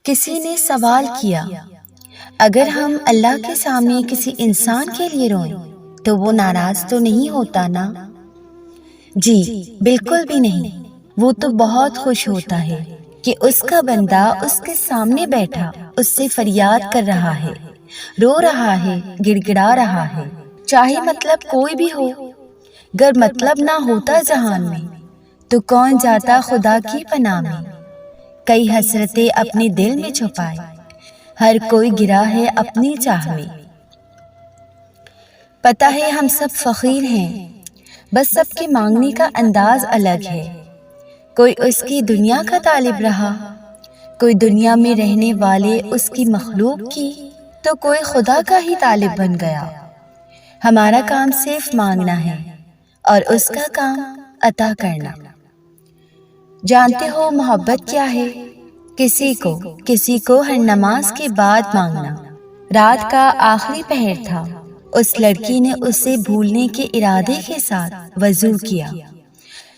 کسی نے سوال کیا، اگر ہم اللہ کے سامنے کسی انسان کے لیے روئیں تو وہ ناراض تو نہیں ہوتا نا؟ جی بالکل بھی نہیں، وہ تو بہت خوش ہوتا ہے کہ اس کا بندہ اس کے سامنے بیٹھا اس سے فریاد کر رہا ہے، رو رہا ہے، گڑ گڑا رہا ہے، چاہے مطلب کوئی بھی ہو۔ گر مطلب نہ ہوتا جہان میں تو کون جاتا خدا کی پناہ میں؟ کئی حسرتیں اپنے دل میں چھپائے، ہر کوئی گرا ہے اپنی چاہ میں۔ پتہ ہے ہم سب فقیر ہیں، بس سب کے مانگنے کا انداز الگ ہے۔ کوئی اس کی دنیا کا طالب رہا، کوئی دنیا میں رہنے والے اس کی مخلوق کی، تو کوئی خدا کا ہی طالب بن گیا۔ ہمارا کام صرف مانگنا ہے اور اس کا کام عطا کرنا۔ جانتے ہو محبت کیا ہے؟ کسی کو ہر نماز کے بعد مانگنا۔ رات کا آخری پہر تھا، اس لڑکی نے اسے بھولنے کے ارادے کے ساتھ وضو کیا،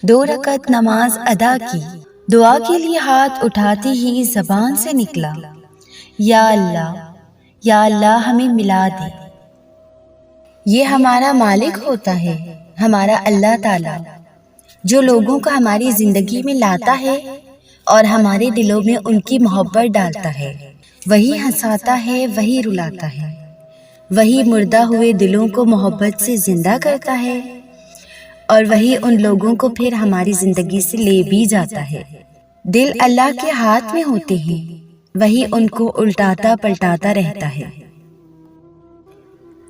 2 رکعت نماز ادا کی، دعا کے لیے ہاتھ اٹھاتے ہی زبان سے نکلا، یا اللہ ہمیں ملا دے۔ یہ ہمارا مالک ہوتا ہے، ہمارا اللہ تعالیٰ، جو لوگوں کو ہماری زندگی میں لاتا ہے اور ہمارے دلوں میں ان کی محبت ڈالتا ہے۔ وہی ہنساتا ہے، وہی رلاتا ہے، وہی مردہ ہوئے دلوں کو محبت سے زندہ کرتا ہے، اور وہی ان لوگوں کو پھر ہماری زندگی سے لے بھی جاتا ہے۔ دل اللہ کے ہاتھ میں ہوتے ہیں، وہی ان کو الٹاتا پلٹاتا رہتا ہے۔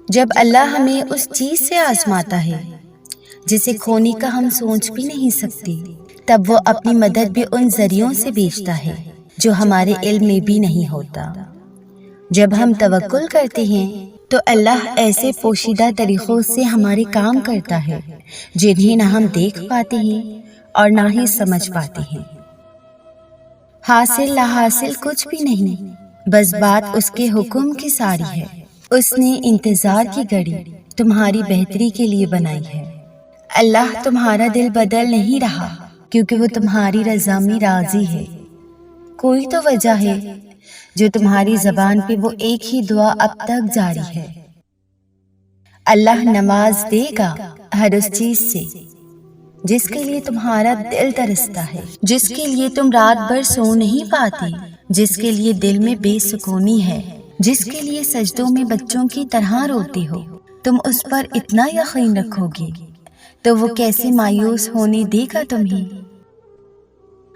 جب اللہ ہمیں اس چیز سے آزماتا ہے جسے کھونے کا ہم سوچ بھی نہیں سکتے، تب وہ اپنی مدد بھی ان ذریعوں سے بھیجتا ہے جو ہمارے علم میں بھی نہیں ہوتا۔ جب ہم توکل کرتے ہیں تو اللہ ایسے پوشیدہ طریقوں سے ہمارے کام کرتا ہے جنہیں نہ ہم دیکھ پاتے ہیں اور نہ ہی سمجھ پاتے ہیں۔ حاصل لا حاصل کچھ بھی نہیں، بس بات اس کے حکم کی ساری ہے۔ اس نے انتظار کی گھڑی تمہاری بہتری کے لیے بنائی ہے۔ اللہ تمہارا دل بدل نہیں رہا کیونکہ وہ تمہاری رضا میں راضی ہے۔ کوئی تو وجہ ہے جو تمہاری زبان پہ وہ ایک ہی دعا اب تک جاری ہے۔ اللہ نواز دے گا ہر اس چیز سے جس کے لیے تمہارا دل ترستا ہے، جس کے لیے تم رات بھر سو نہیں پاتے، جس کے لیے دل میں بے سکونی ہے، جس کے لیے سجدوں میں بچوں کی طرح روتے ہو۔ تم اس پر اتنا یقین رکھو گے تو وہ کیسے مایوس ہونے دے گا تمہیں؟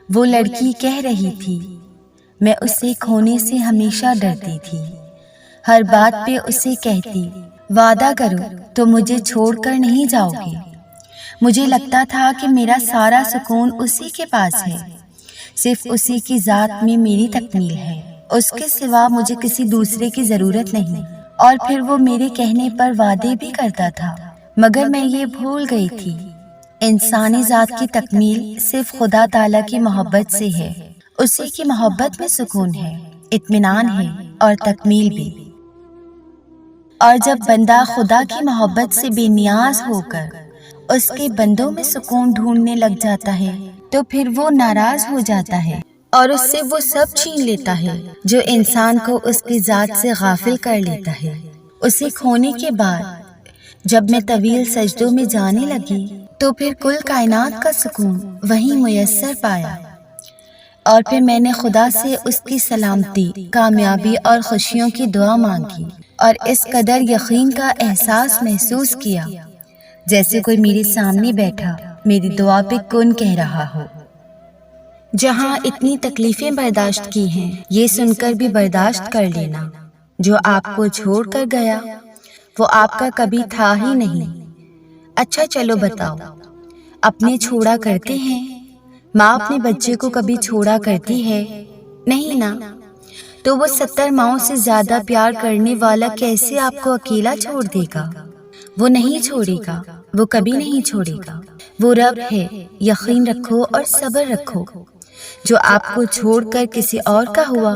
وہ لڑکی کہہ رہی تھی، میں اسے کھونے سے ہمیشہ ڈرتی تھی، ہر بات پہ اسے کہتی، وعدہ کرو تو مجھے چھوڑ کر نہیں جاؤ گے۔ مجھے لگتا تھا کہ میرا سارا سکون اسی کے پاس ہے، صرف اسی کی ذات میں میری تکمیل ہے، اس کے سوا مجھے کسی دوسرے کی ضرورت نہیں۔ اور پھر وہ میرے کہنے پر وعدے بھی کرتا تھا، مگر میں یہ بھول گئی تھی انسانی ذات کی تکمیل صرف خدا تعالیٰ کی محبت سے ہے۔ اسی کی محبت میں سکون ہے، اطمینان ہے اور تکمیل بھی۔ اور جب بندہ خدا کی محبت سے بے نیاز ہو کر اس کے بندوں میں سکون ڈھونڈنے لگ جاتا ہے تو پھر وہ ناراض ہو جاتا ہے اور اس سے وہ سب چھین لیتا ہے جو انسان کو اس کی ذات سے غافل کر لیتا ہے۔ اسے کھونے کے بعد جب میں طویل سجدوں میں جانے لگی تو پھر کل کائنات کا سکون وہیں میسر پایا، اور پھر میں نے خدا سے اس کی سلامتی، کامیابی اور خوشیوں کی دعا مانگی، اور اس قدر یقین کا احساس محسوس کیا جیسے کوئی میرے سامنے بیٹھا میری دعا پہ کن کہہ رہا ہو۔ جہاں اتنی تکلیفیں برداشت کی ہیں، یہ سن کر بھی برداشت کر لینا، جو آپ کو چھوڑ کر گیا وہ آپ کا کبھی تھا ہی نہیں۔ اچھا چلو بتاؤ، اپنے چھوڑا کرتے ہیں؟ ماں اپنے بچے کو کبھی چھوڑا کرتی ہے؟ نہیں نا، تو وہ 70 ماؤں سے زیادہ پیار کرنے والا کیسے آپ کو اکیلا چھوڑ دے گا؟ وہ نہیں چھوڑے گا، وہ کبھی نہیں چھوڑے گا۔ وہ رب ہے، یقین رکھو اور صبر رکھو۔ جو آپ کو چھوڑ کر کسی اور کا ہوا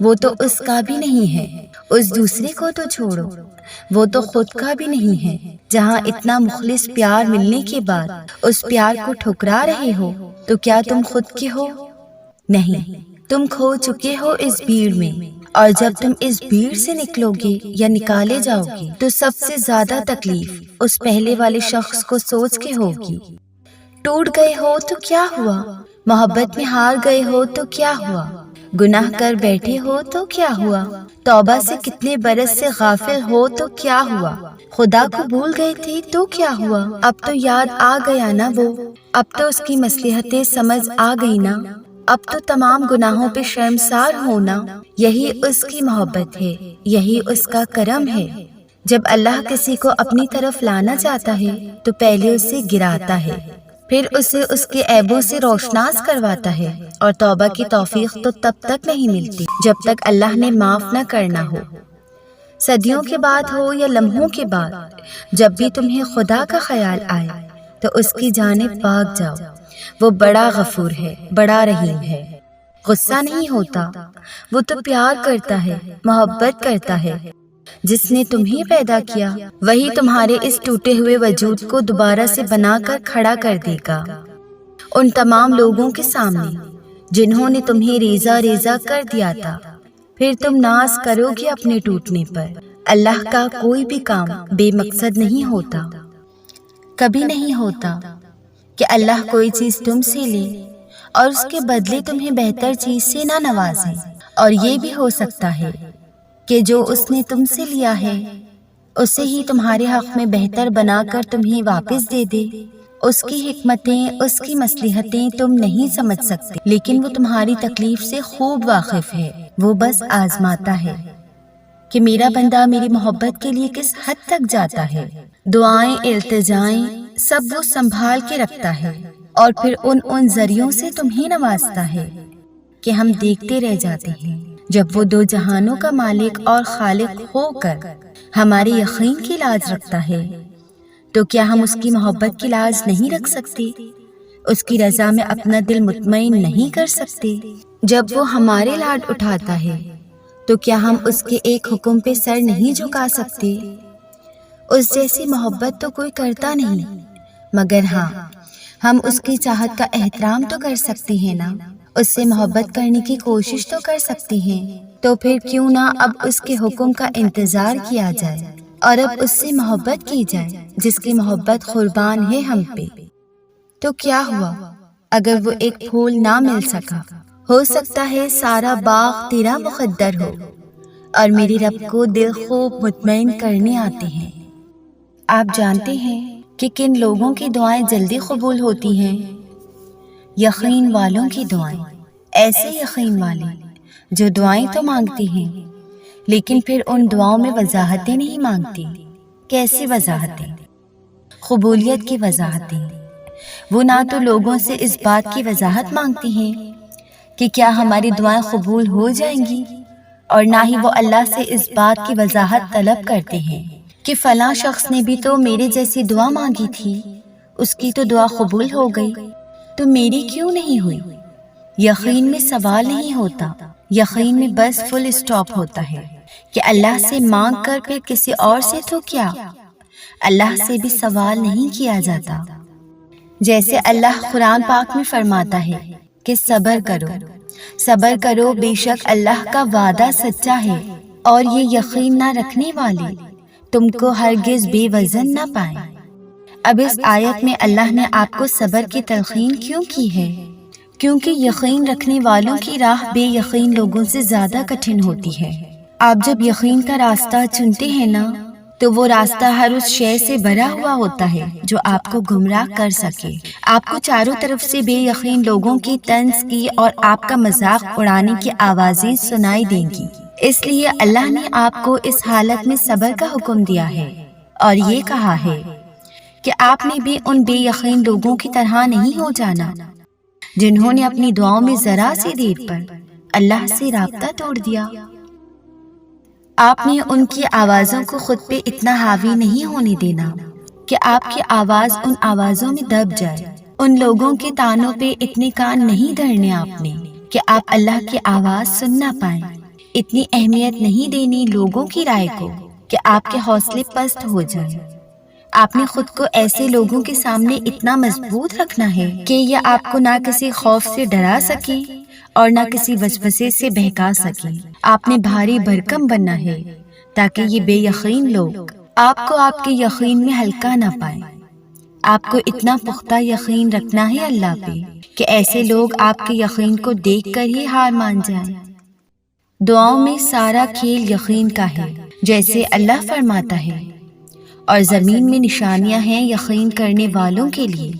وہ تو اس کا بھی نہیں ہے، اس دوسرے کو تو چھوڑو، وہ تو خود کا بھی نہیں ہے۔ جہاں اتنا مخلص پیار ملنے کے بعد اس پیار کو ٹھکرا رہے ہو تو کیا تم خود کے ہو؟ نہیں، تم کھو چکے ہو اس بھیڑ میں، اور جب تم اس بھیڑ سے نکلو گے یا نکالے جاؤ گے تو سب سے زیادہ تکلیف اس پہلے والے شخص کو سوچ کے ہوگی۔ ٹوٹ گئے ہو تو کیا ہوا، محبت میں ہار گئے ہو تو کیا ہوا، گناہ کر بیٹھے ہو تو کیا ہوا، توبہ سے کتنے برس سے غافل ہو تو کیا ہوا، خدا کو بھول گئے تھے تو کیا ہوا، اب تو یاد آ گیا نا وہ، اب تو اس کی مصلحتیں سمجھ آ گئی نا، اب تو تمام گناہوں پہ شرمسار ہونا۔ یہی اس کی محبت ہے، یہی اس کا کرم ہے۔ جب اللہ کسی کو اپنی طرف لانا چاہتا ہے تو پہلے اسے گراتا ہے، پھر اسے اس کے عیبوں سے روشناس کرواتا ہے، اور توبہ کی توفیق تو تب تک نہیں ملتی جب تک اللہ نے معاف نہ کرنا ہو۔ صدیوں کے بعد ہو یا لمحوں کے بعد، جب بھی تمہیں خدا کا خیال آئے تو اس کی جانب بھاگ جاؤ۔ وہ بڑا غفور ہے، بڑا رحیم ہے، غصہ نہیں ہوتا، وہ تو پیار کرتا ہے، محبت کرتا ہے۔ جس نے تمہیں پیدا کیا وہی تمہارے اس ٹوٹے ہوئے وجود کو دوبارہ سے بنا کر کھڑا کر دے گا، ان تمام لوگوں کے سامنے جنہوں نے تمہیں ریزہ ریزہ کر دیا تھا۔ پھر تم ناز کرو گے اپنے ٹوٹنے پر۔ اللہ کا کوئی بھی کام بے مقصد نہیں ہوتا، کبھی نہیں ہوتا کہ اللہ کوئی چیز تم سے لے اور اس کے بدلے تمہیں بہتر چیز سے نہ نوازے، اور یہ بھی ہو سکتا ہے کہ جو اس نے تم سے لیا ہے اسے ہی تمہارے حق میں بہتر بنا کر تمہیں واپس دے دے۔ اس کی حکمتیں، اس کی مصلحتیں تم نہیں سمجھ سکتے، لیکن وہ تمہاری تکلیف سے خوب واقف ہے۔ وہ بس آزماتا ہے کہ میرا بندہ میری محبت کے لیے کس حد تک جاتا ہے۔ دعائیں، التجائیں سب وہ سنبھال کے رکھتا ہے، اور پھر ان ذریعوں سے تمہیں نوازتا ہے کہ ہم دیکھتے رہ جاتے ہیں جب وہ دو جہانوں کا مالک اور خالق ہو کر ہمارے یقین کی لاج رکھتا ہے، تو کیا ہم اس کی محبت کی لاج نہیں رکھ سکتے؟ اس کی رضا میں اپنا دل مطمئن نہیں کر سکتے؟ جب وہ ہمارے لاڈ اٹھاتا ہے تو کیا ہم اس کے ایک حکم پہ سر نہیں جھکا سکتے؟ اس جیسی محبت تو کوئی کرتا نہیں، مگر ہاں ہم اس کی چاہت کا احترام تو کر سکتے ہیں نا، اس سے محبت کرنے کی کوشش تو کر سکتے ہیں۔ تو پھر کیوں نہ اب اس کے حکم کا انتظار کیا جائے اور اب اس سے محبت کی جائے جس کی محبت قربان ہے ہم پہ۔ تو کیا ہوا اگر وہ ایک پھول نہ مل سکا؟ ہو سکتا ہے سارا باغ تیرا مقدر ہو، اور میری رب کو دل خوب مطمئن کرنے آتے ہیں۔ آپ جانتے ہیں کہ کن لوگوں کی دعائیں جلدی قبول ہوتی ہیں؟ یقین والوں کی دعائیں، ایسے یقین والے جو دعائیں تو مانگتے ہیں لیکن پھر ان دعاؤں میں وضاحتیں نہیں مانگتے۔ کیسی وضاحتیں؟ قبولیت کی وضاحتیں۔ وہ نہ تو لوگوں سے اس بات کی وضاحت مانگتے ہیں کہ کیا ہماری دعائیں قبول ہو جائیں گی، اور نہ ہی وہ اللہ سے اس بات کی وضاحت طلب کرتے ہیں کہ فلاں شخص نے بھی تو میرے جیسی دعا مانگی تھی، اس کی تو دعا قبول ہو گئی، تو میری کیوں نہیں ہوئی؟ یقین میں سوال نہیں ہوتا، یقین میں بس فل اسٹاپ ہوتا ہے کہ اللہ سے مانگ کر پھر کسی اور سے تو کیا، اللہ سے بھی سوال نہیں کیا جاتا۔ جیسے اللہ قرآن پاک میں فرماتا ہے کہ صبر کرو، صبر کرو، بے شک اللہ کا وعدہ سچا ہے، اور یہ یقین نہ رکھنے والے تم کو ہرگز بے وزن نہ پائیں۔ اب اس آیت میں اللہ نے آپ کو صبر کی تلقین کیوں کی ہے؟ کیونکہ یقین رکھنے والوں کی راہ بے یقین لوگوں سے زیادہ کٹھن ہوتی ہے۔ آپ جب یقین کا راستہ چنتے ہیں نا، تو وہ راستہ ہر اس شے سے بھرا ہوا ہوتا ہے جو آپ کو گمراہ کر سکے۔ آپ کو چاروں طرف سے بے یقین لوگوں کی طنز کی اور آپ کا مذاق اڑانے کی آوازیں سنائی دیں گی۔ اس لیے اللہ نے آپ کو اس حالت میں صبر کا حکم دیا ہے، اور یہ کہا ہے کہ آپ نے بھی ان بے یقین لوگوں کی طرح نہیں ہو جانا جنہوں نے اپنی دعاؤں میں ذرا سی دیر پر اللہ سے رابطہ توڑ دیا۔ آپ نے ان کی آوازوں کو خود پہ اتنا حاوی نہیں ہونے دینا کہ آپ کی آواز ان آوازوں میں دب جائے۔ ان لوگوں کے تانوں پہ اتنے کان نہیں دھرنے آپ نے کہ آپ اللہ کی آواز سن نہ پائیں۔ اتنی اہمیت نہیں دینی لوگوں کی رائے کو کہ آپ کے حوصلے پست ہو جائیں۔ آپ نے خود کو ایسے لوگوں کے سامنے اتنا مضبوط رکھنا ہے کہ یہ آپ کو نہ کسی خوف سے ڈرا سکے اور نہ کسی وسوسے سے بہکا سکے۔ آپ نے بھاری بھرکم بننا ہے تاکہ یہ بے یقین لوگ آپ کو آپ کے یقین میں ہلکا نہ پائیں۔ آپ کو اتنا پختہ یقین رکھنا ہے اللہ پہ کہ ایسے لوگ آپ کے یقین کو دیکھ کر ہی ہار مان جائیں۔ دعاؤں میں سارا کھیل یقین کا ہے، جیسے اللہ فرماتا ہے، اور زمین میں نشانیاں ہیں یقین کرنے والوں کے لیے،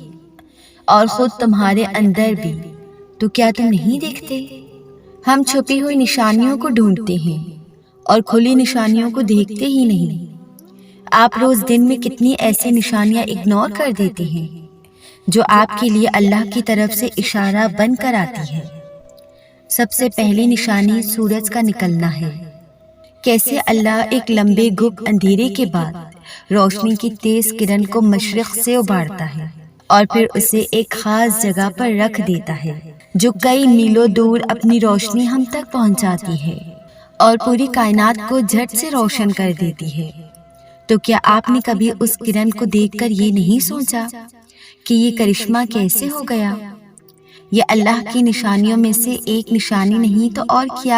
اور خود تمہارے اندر بھی، تو کیا تم نہیں دیکھتے؟ ہم چھپی ہوئی نشانیوں کو ڈھونڈتے ہیں اور کھلی نشانیوں کو دیکھتے ہی نہیں۔ آپ روز دن میں کتنی ایسی نشانیاں اگنور کر دیتے ہیں جو آپ کے لیے اللہ کی طرف سے اشارہ بن کر آتی ہے۔ سب سے پہلی نشانی سورج کا نکلنا ہے۔ کیسے اللہ ایک لمبے گپ اندھیرے کے بعد روشنی کی تیز کرن کو مشرق سے ابھارتا ہے اور پھر اسے ایک خاص جگہ پر رکھ دیتا ہے جو کئی میلوں دور اپنی روشنی ہم تک پہنچاتی ہے اور پوری کائنات کو جھٹ سے روشن کر دیتی ہے۔ تو کیا آپ نے کبھی اس کرن کو دیکھ کر یہ نہیں سوچا کہ یہ کرشمہ کیسے ہو گیا؟ یہ اللہ کی نشانیوں میں سے ایک نشانی نہیں تو اور کیا